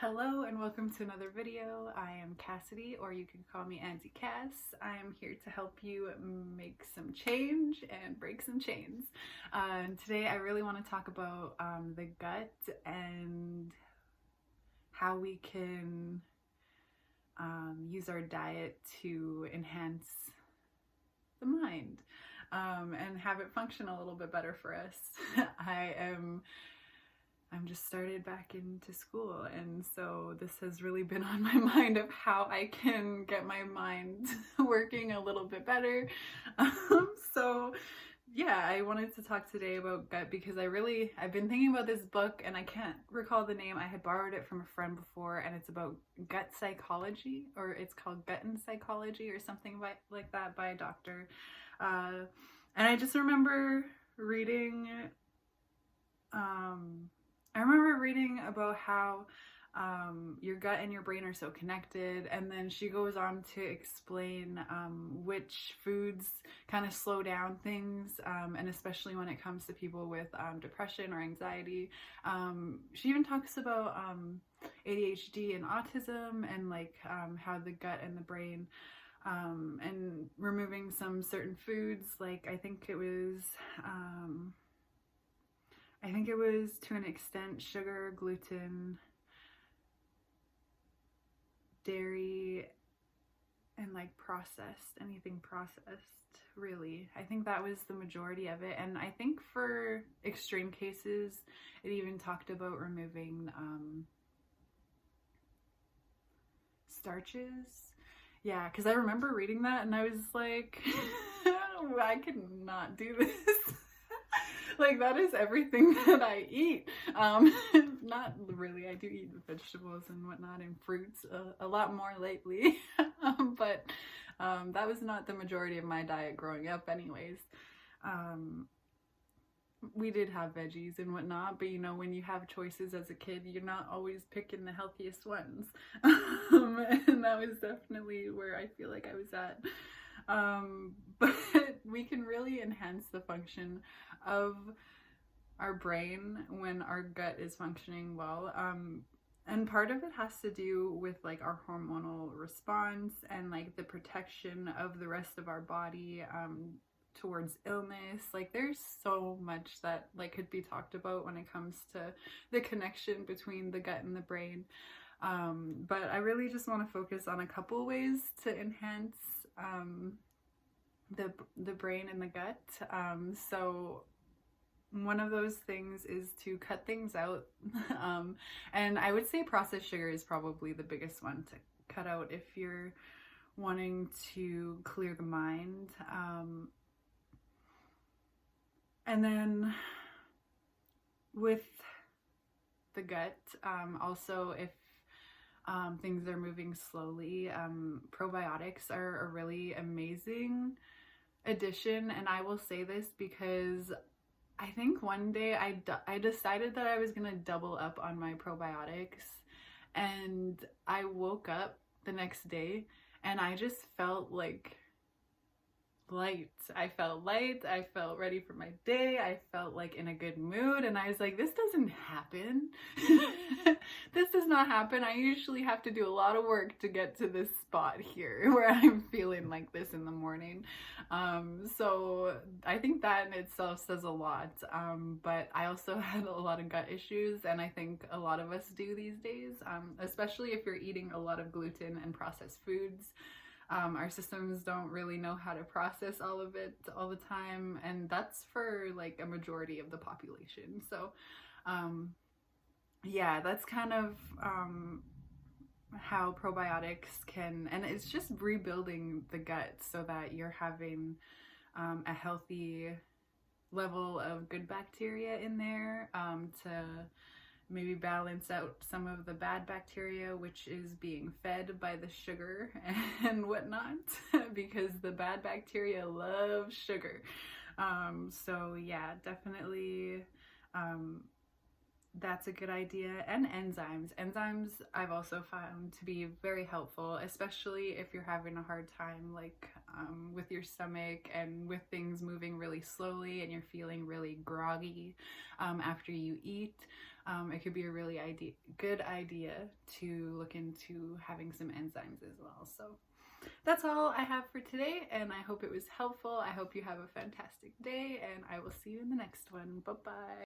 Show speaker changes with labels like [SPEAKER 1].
[SPEAKER 1] Hello and welcome to another video. I am Cassidy, or you can call me Auntie Cass. I am here to help you make some change and break some chains. Today I really want to talk about the gut and how we can use our diet to enhance the mind and have it function a little bit better for us. I'm just started back into school, and so this has really been on my mind of how I can get my mind working a little bit better. So yeah, I wanted to talk today about gut because I've been thinking about this book and I can't recall the name. I had borrowed it from a friend before, and it's about gut psychology, or it's called Gut and Psychology or something like that, by a doctor. And I just remember reading about how your gut and your brain are so connected, and then she goes on to explain which foods kind of slow down things, and especially when it comes to people with depression or anxiety. She even talks about ADHD and autism, and how the gut and the brain, and removing some certain foods, like I think it was to an extent sugar, gluten, dairy, and anything processed, really. I think that was the majority of it. And I think for extreme cases, it even talked about removing starches. Yeah, because I remember reading that and I was like, I could not do this. Like, that is everything that I eat. Not really, I do eat vegetables and whatnot and fruits a lot more lately. But that was not the majority of my diet growing up anyways. We did have veggies and whatnot, but when you have choices as a kid, you're not always picking the healthiest ones. And that was definitely where I feel like I was at. But we can really enhance the function of our brain when our gut is functioning well. And part of it has to do with our hormonal response and the protection of the rest of our body towards illness. There's so much that could be talked about when it comes to the connection between the gut and the brain. But I really just want to focus on a couple ways to enhance the brain and the gut. So one of those things is to cut things out. And I would say processed sugar is probably the biggest one to cut out if you're wanting to clear the mind. And then with the gut, also if things are moving slowly, probiotics are a really amazing addition. And I will say this because I think one day I decided that I was gonna double up on my probiotics, and I woke up the next day and I just felt light. I felt light. I felt ready for my day. I felt in a good mood, and I was like, this doesn't happen. This does not happen. I usually have to do a lot of work to get to this spot here where I'm feeling like this in the morning. So I think that in itself says a lot. But I also had a lot of gut issues, and I think a lot of us do these days, especially if you're eating a lot of gluten and processed foods. Our systems don't really know how to process all of it all the time, and that's for a majority of the population. So yeah, that's kind of how probiotics can, and it's just rebuilding the gut so that you're having a healthy level of good bacteria in there, to maybe balance out some of the bad bacteria, which is being fed by the sugar and whatnot, because the bad bacteria love sugar. So yeah, definitely that's a good idea. And enzymes I've also found to be very helpful, especially if you're having a hard time like with your stomach and with things moving really slowly and you're feeling really groggy after you eat. It could be a really good idea to look into having some enzymes as well. So that's all I have for today, and I hope it was helpful. I hope you have a fantastic day, and I will see you in the next one. Bye-bye.